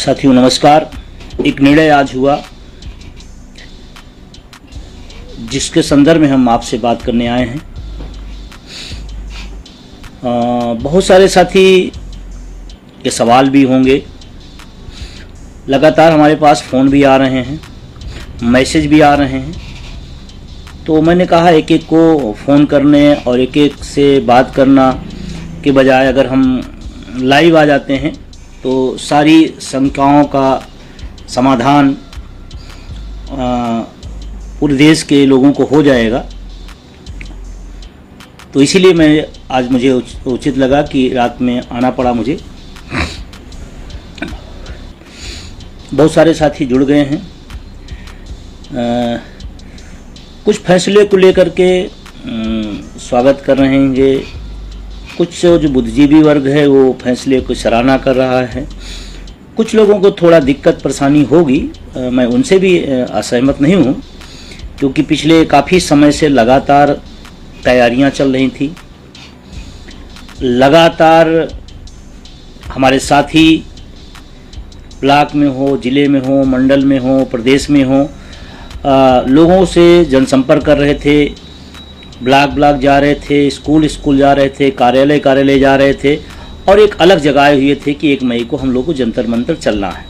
साथियों नमस्कार। एक निर्णय आज हुआ जिसके संदर्भ में हम आपसे बात करने आए हैं। बहुत सारे साथी के सवाल भी होंगे, लगातार हमारे पास फ़ोन भी आ रहे हैं, मैसेज भी आ रहे हैं। तो मैंने कहा एक एक को फ़ोन करने और एक एक से बात करना के बजाय अगर हम लाइव आ जाते हैं तो सारी शंकाओं का समाधान पूरे देश के लोगों को हो जाएगा। तो इसीलिए मुझे उचित लगा कि रात में आना पड़ा मुझे। बहुत सारे साथी जुड़ गए हैं। कुछ फैसले को लेकर के स्वागत कर रहे हैं। कुछ जो बुद्धिजीवी वर्ग है वो फैसले को सराहना कर रहा है। कुछ लोगों को थोड़ा दिक्कत परेशानी होगी, मैं उनसे भी असहमत नहीं हूँ, क्योंकि पिछले काफ़ी समय से लगातार तैयारियां चल रही थी। लगातार हमारे साथी ब्लॉक में हो, ज़िले में हो, मंडल में हो, प्रदेश में हो, लोगों से जनसंपर्क कर रहे थे। ब्लॉक जा रहे थे, स्कूल जा रहे थे, कार्यालय जा रहे थे और एक अलग जगाए हुए थे कि 1 मई को हम लोग को जंतर मंतर चलना है।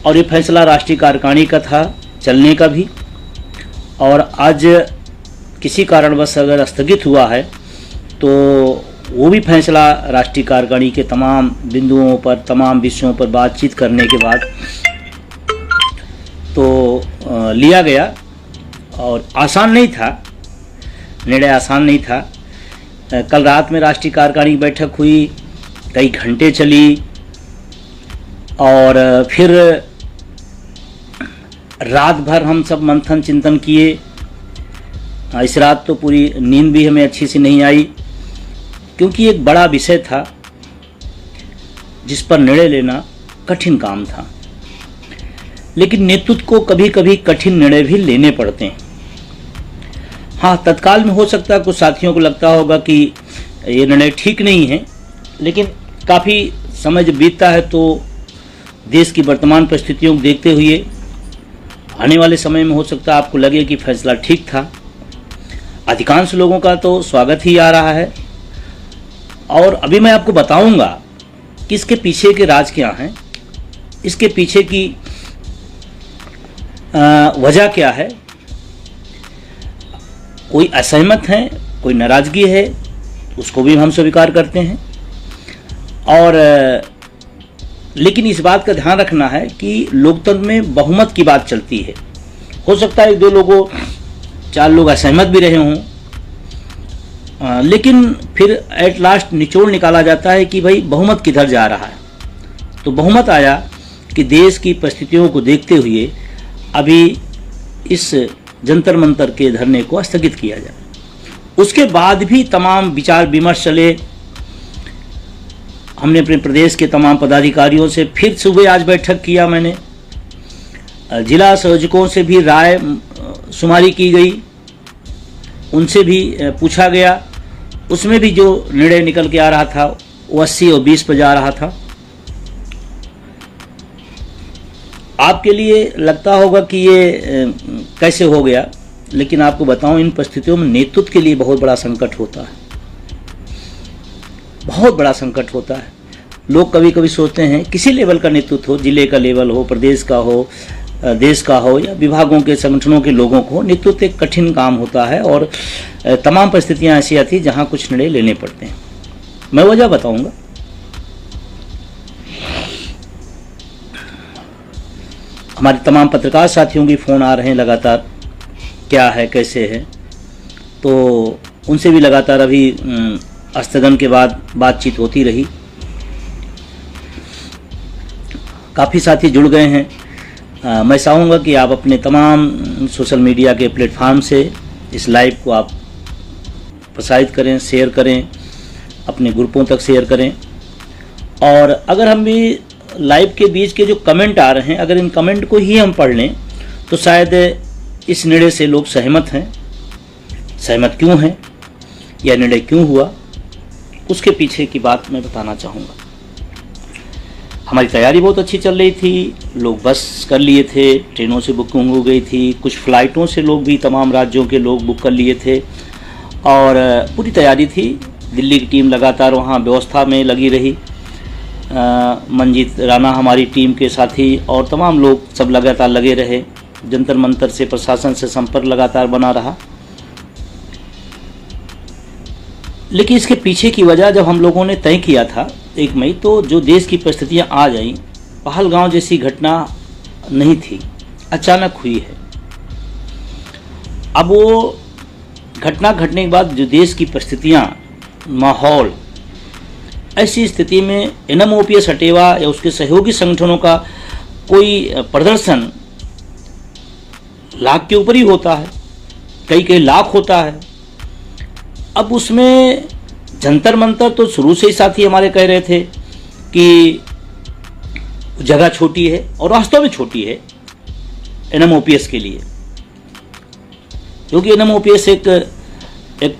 और ये फैसला राष्ट्रीय कार्यकारिणी का था, चलने का भी। और आज किसी कारणवश अगर स्थगित हुआ है तो वो भी फैसला राष्ट्रीय कार्यकारिणी के तमाम बिंदुओं पर, तमाम विषयों पर बातचीत करने के बाद तो लिया गया। और आसान नहीं था, निर्णय आसान नहीं था। कल रात में राष्ट्रीय कार्यकारिणी की बैठक हुई, कई घंटे चली और फिर रात भर हम सब मंथन चिंतन किए। इस रात तो पूरी नींद भी हमें अच्छी से नहीं आई, क्योंकि एक बड़ा विषय था जिस पर निर्णय लेना कठिन काम था। लेकिन नेतृत्व को कभी कभी कठिन निर्णय भी लेने पड़ते हैं। हाँ, तत्काल में हो सकता है कुछ साथियों को लगता होगा कि ये निर्णय ठीक नहीं है, लेकिन काफ़ी समय जब बीतता है तो देश की वर्तमान परिस्थितियों को देखते हुए आने वाले समय में हो सकता है आपको लगे कि फैसला ठीक था। अधिकांश लोगों का तो स्वागत ही आ रहा है। और अभी मैं आपको बताऊंगा कि इसके पीछे के राज क्या हैं, इसके पीछे की वजह क्या है। कोई असहमत है, कोई नाराज़गी है, उसको भी हम स्वीकार करते हैं। और लेकिन इस बात का ध्यान रखना है कि लोकतंत्र में बहुमत की बात चलती है। हो सकता है 1-2 लोगों, 4 लोग असहमत भी रहे हों, लेकिन फिर एट लास्ट निचोड़ निकाला जाता है कि भाई बहुमत किधर जा रहा है। तो बहुमत आया कि देश की परिस्थितियों को देखते हुए अभी इस जंतर मंतर के धरने को स्थगित किया जाए। उसके बाद भी तमाम विचार विमर्श चले। हमने अपने प्रदेश के तमाम पदाधिकारियों से फिर सुबह आज बैठक किया। मैंने जिला संयोजकों से भी राय शुमारी की गई, उनसे भी पूछा गया। उसमें भी जो निर्णय निकल के आ रहा था वो 80 और 20 पर जा रहा था। आपके लिए लगता होगा कि ये कैसे हो गया, लेकिन आपको बताऊं इन परिस्थितियों में नेतृत्व के लिए बहुत बड़ा संकट होता है, बहुत बड़ा संकट होता है। लोग कभी कभी सोचते हैं किसी लेवल का नेतृत्व हो, जिले का लेवल हो, प्रदेश का हो, देश का हो या विभागों के संगठनों के लोगों को, नेतृत्व एक कठिन काम होता है और तमाम परिस्थितियां ऐसी आती हैं जहां कुछ निर्णय लेने पड़ते हैं। मैं वजह बताऊंगा। हमारे तमाम पत्रकार साथियों की फ़ोन आ रहे हैं लगातार, क्या है कैसे है, तो उनसे भी लगातार अभी स्थगन के बाद बातचीत होती रही। काफ़ी साथी जुड़ गए हैं। मैं चाहूँगा कि आप अपने तमाम सोशल मीडिया के प्लेटफार्म से इस लाइव को आप प्रसारित करें, शेयर करें, अपने ग्रुपों तक शेयर करें। और अगर हम भी लाइव के बीच के जो कमेंट आ रहे हैं, अगर इन कमेंट को ही हम पढ़ लें तो शायद इस निर्णय से लोग सहमत हैं। सहमत क्यों हैं, यह निर्णय क्यों हुआ, उसके पीछे की बात मैं बताना चाहूँगा। हमारी तैयारी बहुत अच्छी चल रही थी, लोग बस कर लिए थे, ट्रेनों से बुकिंग हो गई थी, कुछ फ़्लाइटों से लोग भी तमाम राज्यों के लोग बुक कर लिए थे और पूरी तैयारी थी। दिल्ली की टीम लगातार वहाँ व्यवस्था में लगी रही। मंजीत राणा हमारी टीम के साथी और तमाम लोग सब लगातार लगे रहे। जंतर मंतर से प्रशासन से संपर्क लगातार बना रहा। लेकिन इसके पीछे की वजह जब हम लोगों ने तय किया था 1 मई, तो जो देश की परिस्थितियां आ गईं, पहलगांव जैसी घटना नहीं थी, अचानक हुई है। अब वो घटना घटने के बाद जो देश की परिस्थितियां, माहौल, ऐसी स्थिति में NMOPS हटेवा या उसके सहयोगी संगठनों का कोई प्रदर्शन लाख के ऊपर ही होता है, कई लाख होता है। अब उसमें जंतर मंतर तो शुरू से ही साथी हमारे कह रहे थे कि जगह छोटी है और वास्तव में छोटी है NMOPS के लिए, क्योंकि NMOPS एक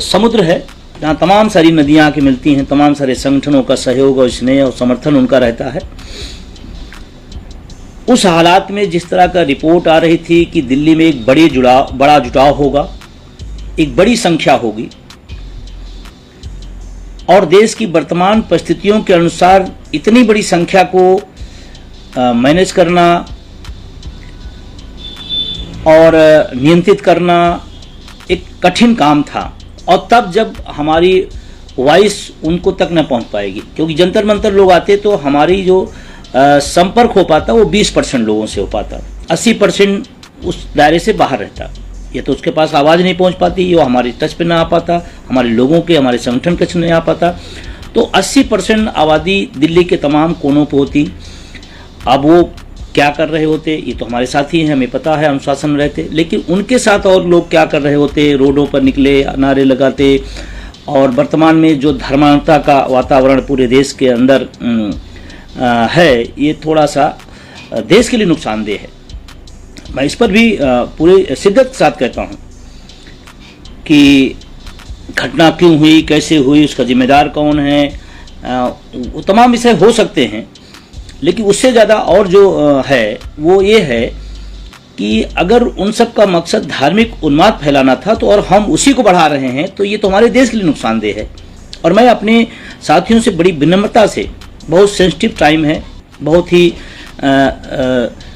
समुद्र है जहाँ तमाम सारी नदियाँ आके मिलती हैं, तमाम सारे संगठनों का सहयोग और स्नेह और समर्थन उनका रहता है। उस हालात में जिस तरह का रिपोर्ट आ रही थी कि दिल्ली में एक बड़ा जुटाव होगा, एक बड़ी संख्या होगी और देश की वर्तमान परिस्थितियों के अनुसार इतनी बड़ी संख्या को मैनेज करना और नियंत्रित करना एक कठिन काम था। और तब जब हमारी वॉइस उनको तक न पहुंच पाएगी, क्योंकि जंतर मंतर लोग आते तो हमारी जो संपर्क हो पाता वो 20% लोगों से हो पाता, 80% उस दायरे से बाहर रहता। ये तो उसके पास आवाज़ नहीं पहुंच पाती, ये हमारी टच पे ना आ पाता, हमारे लोगों के, हमारे संगठन के नहीं आ पाता। तो 80% आबादी दिल्ली के तमाम कोनों पर होती। अब वो क्या कर रहे होते ये तो हमारे साथी हैं, हमें पता है, अनुशासन में रहते, लेकिन उनके साथ और लोग क्या कर रहे होते, रोडों पर निकले, नारे लगाते। और वर्तमान में जो धर्मांधता का वातावरण पूरे देश के अंदर है, ये थोड़ा सा देश के लिए नुकसानदेह है। मैं इस पर भी पूरे शिद्दत के साथ कहता हूँ कि घटना क्यों हुई, कैसे हुई, उसका जिम्मेदार कौन है, वो तमाम विषय हो सकते हैं। लेकिन उससे ज़्यादा और जो है वो ये है कि अगर उन सब का मकसद धार्मिक उन्माद फैलाना था तो और हम उसी को बढ़ा रहे हैं तो ये तो हमारे देश के लिए नुकसानदेह है। और मैं अपने साथियों से बड़ी विनम्रता से, बहुत सेंसिटिव टाइम है, बहुत ही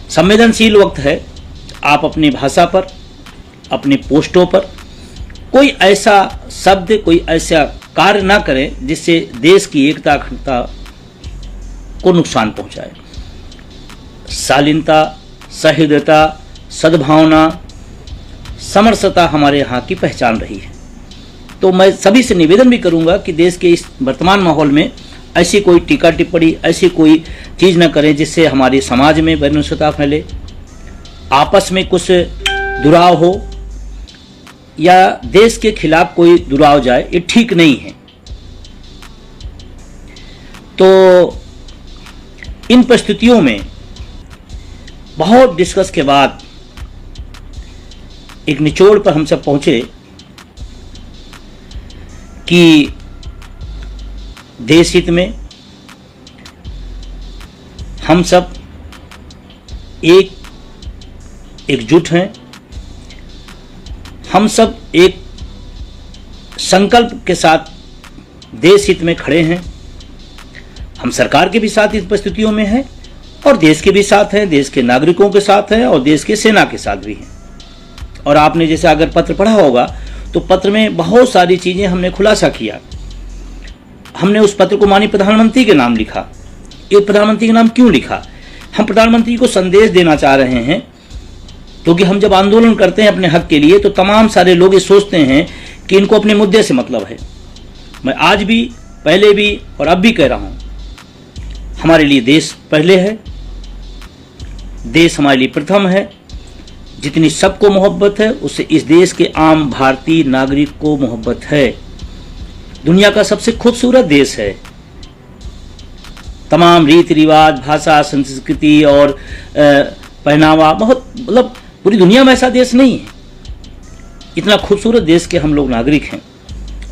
संवेदनशील वक्त है, आप अपनी भाषा पर, अपनी पोस्टों पर कोई ऐसा शब्द, कोई ऐसा कार्य ना करें जिससे देश की एकता अखंडता को नुकसान पहुंचाए। शालीनता, सहृदयता, सद्भावना, समरसता हमारे यहाँ की पहचान रही है। तो मैं सभी से निवेदन भी करूंगा कि देश के इस वर्तमान माहौल में ऐसी कोई टीका टिप्पणी, ऐसी कोई चीज़ न करें जिससे हमारे समाज में वैमनस्यता फैले, आपस में कुछ दुराव हो या देश के खिलाफ कोई दुराव जाए, ये ठीक नहीं है। तो इन परिस्थितियों में बहुत डिस्कस के बाद एक निचोड़ पर हम सब पहुंचे कि देश हित में हम सब एकजुट हैं, हम सब एक संकल्प के साथ देश हित में खड़े हैं। हम सरकार के भी साथ इस परिस्थितियों में हैं और देश के भी साथ हैं, देश के नागरिकों के साथ हैं और देश के सेना के साथ भी हैं। और आपने जैसे अगर पत्र पढ़ा होगा तो पत्र में बहुत सारी चीज़ें हमने खुलासा किया। हमने उस पत्र को माननीय प्रधानमंत्री के नाम लिखा। ये प्रधानमंत्री के नाम क्यों लिखा? हम प्रधानमंत्री को संदेश देना चाह रहे हैं, क्योंकि हम जब आंदोलन करते हैं अपने हक के लिए तो तमाम सारे लोग ये सोचते हैं कि इनको अपने मुद्दे से मतलब है। मैं आज भी, पहले भी और अब भी कह रहा हूँ, हमारे लिए देश पहले है, देश हमारे लिए प्रथम है। जितनी सबको मोहब्बत है उससे इस देश के आम भारतीय नागरिक को मोहब्बत है। दुनिया का सबसे खूबसूरत देश है। तमाम रीति रिवाज, भाषा, संस्कृति और पहनावा, बहुत मतलब पूरी दुनिया में ऐसा देश नहीं है। इतना खूबसूरत देश के हम लोग नागरिक हैं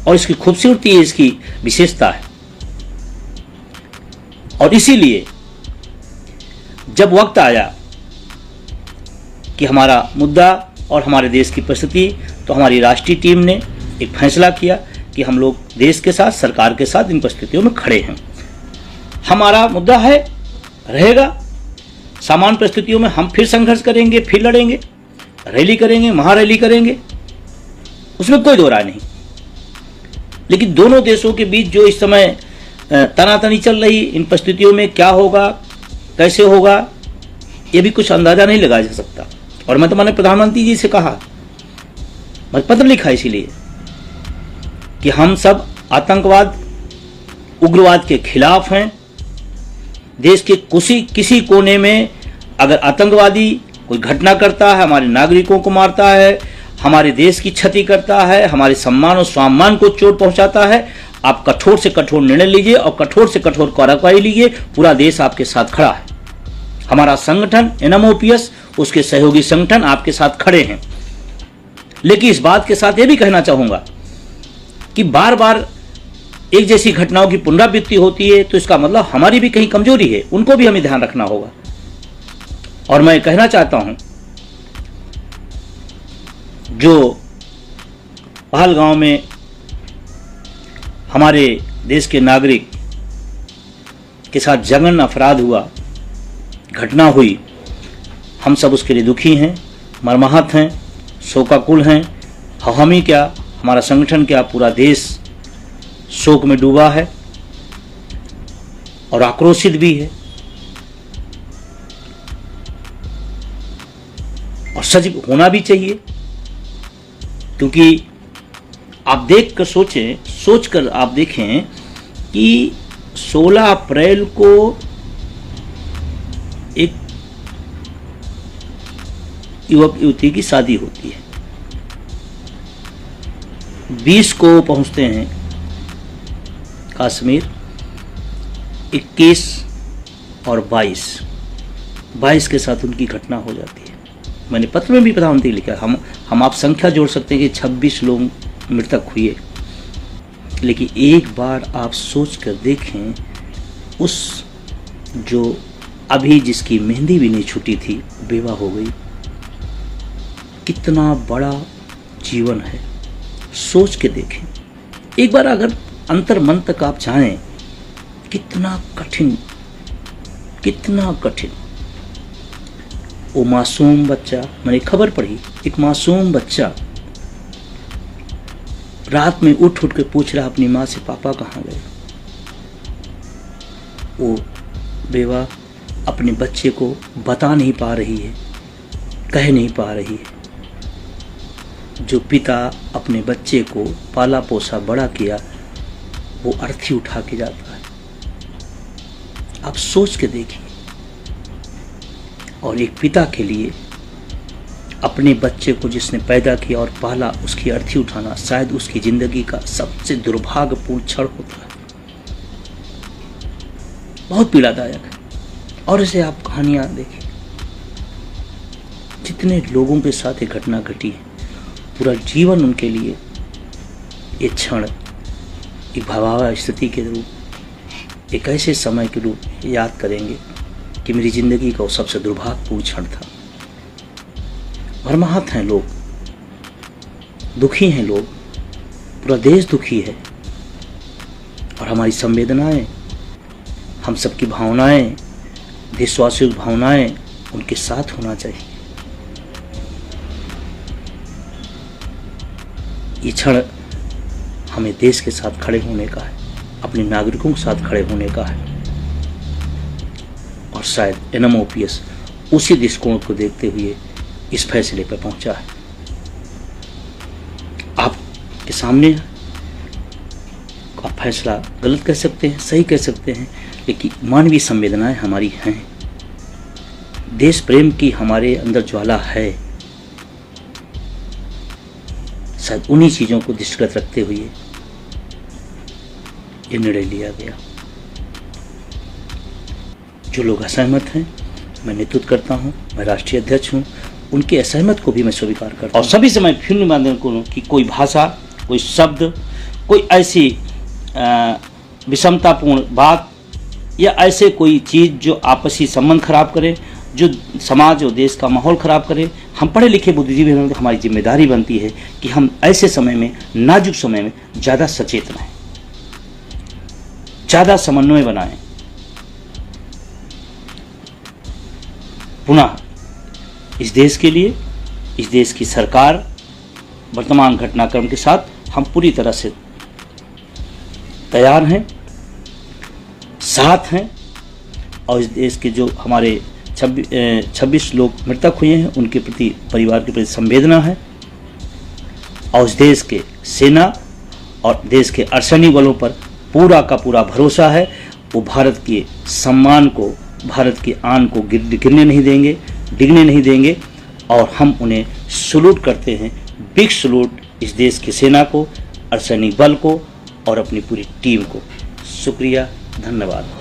और इसकी खूबसूरती, इसकी विशेषता है। और इसीलिए जब वक्त आया कि हमारा मुद्दा और हमारे देश की परिस्थिति, तो हमारी राष्ट्रीय टीम ने एक फैसला किया कि हम लोग देश के साथ, सरकार के साथ इन परिस्थितियों में खड़े हैं। हमारा मुद्दा है, रहेगा, सामान्य परिस्थितियों में हम फिर संघर्ष करेंगे, फिर लड़ेंगे, रैली करेंगे, महारैली करेंगे, उसमें कोई दो राय नहीं। लेकिन दोनों देशों के बीच जो इस समय तनातनी चल रही, इन परिस्थितियों में क्या होगा, कैसे होगा, ये भी कुछ अंदाजा नहीं लगाया जा सकता। और मैं तो मैंने प्रधानमंत्री जी से कहा, मैं पत्र लिखा इसीलिए कि हम सब आतंकवाद, उग्रवाद के खिलाफ हैं। देश के किसी कोने में अगर आतंकवादी कोई घटना करता है, हमारे नागरिकों को मारता है, हमारे देश की क्षति करता है, हमारे सम्मान और स्वाभिमान को चोट पहुंचाता है, आप कठोर से कठोर निर्णय लीजिए और कठोर से कठोर कार्रवाई लीजिए। पूरा देश आपके साथ खड़ा है। हमारा संगठन NMOPS, उसके सहयोगी संगठन आपके साथ खड़े हैं। लेकिन इस बात के साथ ये भी कहना चाहूंगा कि बार बार एक जैसी घटनाओं की पुनरावृत्ति होती है, तो इसका मतलब हमारी भी कहीं कमजोरी है, उनको भी हमें ध्यान रखना होगा। और मैं कहना चाहता हूं, जो पहलगांव में हमारे देश के नागरिक के साथ जघन्य अपराध हुआ, घटना हुई, हम सब उसके लिए दुखी हैं, मर्माहत हैं, शोकाकुल हैं। हम ही क्या, हमारा संगठन क्या, पूरा देश शोक में डूबा है और आक्रोशित भी है। और सजग होना भी चाहिए, क्योंकि आप देख कर सोचकर आप देखें कि 16 अप्रैल को एक युवक युवती की शादी होती है, 20 को पहुंचते हैं कश्मीर, 21 और 22 के साथ उनकी घटना हो जाती है। मैंने पत्र में भी प्रधानमंत्री लिखा, हम आप संख्या जोड़ सकते हैं कि 26 लोग मृतक हुए। लेकिन एक बार आप सोच कर देखें, उस जो अभी जिसकी मेहंदी भी नहीं छूटी थी, बेवा हो गई, कितना बड़ा जीवन है। सोच के देखें एक बार, अगर अंतर मन तक आप जाएं, कितना कठिन, कितना कठिन। वो मासूम बच्चा, मैंने खबर पढ़ी, एक मासूम बच्चा रात में उठ के पूछ रहा अपनी माँ से, पापा कहाँ गए। वो बेवा अपने बच्चे को बता नहीं पा रही है, कह नहीं पा रही है। जो पिता अपने बच्चे को पाला पोसा बड़ा किया, वो अर्थी उठा के जाता है। आप सोच के देखिए। और एक पिता के लिए अपने बच्चे को जिसने पैदा किया और पाला, उसकी अर्थी उठाना शायद उसकी जिंदगी का सबसे दुर्भाग्यपूर्ण क्षण होता है। बहुत पीड़ादायक है। और इसे आप कहानियां देखिए, जितने लोगों के साथ ये घटना घटी है, पूरा जीवन उनके लिए ये क्षण एक भयावह स्थिति के रूप, एक ऐसे समय के रूप याद करेंगे कि मेरी जिंदगी का वो सबसे दुर्भाग्यपूर्ण क्षण था। मर्माहत हैं लोग, दुखी हैं लोग, पूरा देश दुखी है। और हमारी संवेदनाएं, हम सबकी भावनाएं, देशवासियों की भावनाएं उनके साथ होना चाहिए। ये क्षण हमें देश के साथ खड़े होने का है, अपने नागरिकों के साथ खड़े होने का है। और शायद NMOPS उसी दृष्टिकोण को देखते हुए इस फैसले पर पहुंचा है। आपके सामने आप फैसला गलत कह सकते हैं, सही कह सकते हैं, लेकिन मानवीय संवेदनाएं हमारी हैं, देश प्रेम की हमारे अंदर ज्वाला है। शायद उन्हीं चीज़ों को दृष्टिगत रखते हुए ये निर्णय लिया गया। जो लोग असहमत हैं, मैं नेतृत्व करता हूं, मैं राष्ट्रीय अध्यक्ष हूं, उनके असहमत को भी मैं स्वीकार करता हूं। और सभी से मैं फिर निवेदन करूं कि कोई भाषा, कोई शब्द, कोई ऐसी विषमतापूर्ण बात या ऐसे कोई चीज़ जो आपसी संबंध खराब करे, जो समाज और देश का माहौल खराब करे। हम पढ़े लिखे बुद्धिजीवी हैं, तो हमारी जिम्मेदारी बनती है कि हम ऐसे समय में, नाजुक समय में ज़्यादा सचेत रहें, ज़्यादा समन्वय बनाएं। पुनः इस देश के लिए, इस देश की सरकार वर्तमान घटनाक्रम के साथ हम पूरी तरह से तैयार हैं, साथ हैं, और इस देश के जो हमारे 26 लोग मृतक हुए हैं उनके प्रति, परिवार के प्रति संवेदना है, और उस देश के सेना और देश के अर्धसैनिक बलों पर पूरा का पूरा भरोसा है। वो भारत के सम्मान को, भारत की आन को गिरने नहीं देंगे, डिगने नहीं देंगे, और हम उन्हें सलूट करते हैं, बिग सलूट इस देश की सेना को, अर्धसैनिक बल को और अपनी पूरी टीम को। शुक्रिया, धन्यवाद।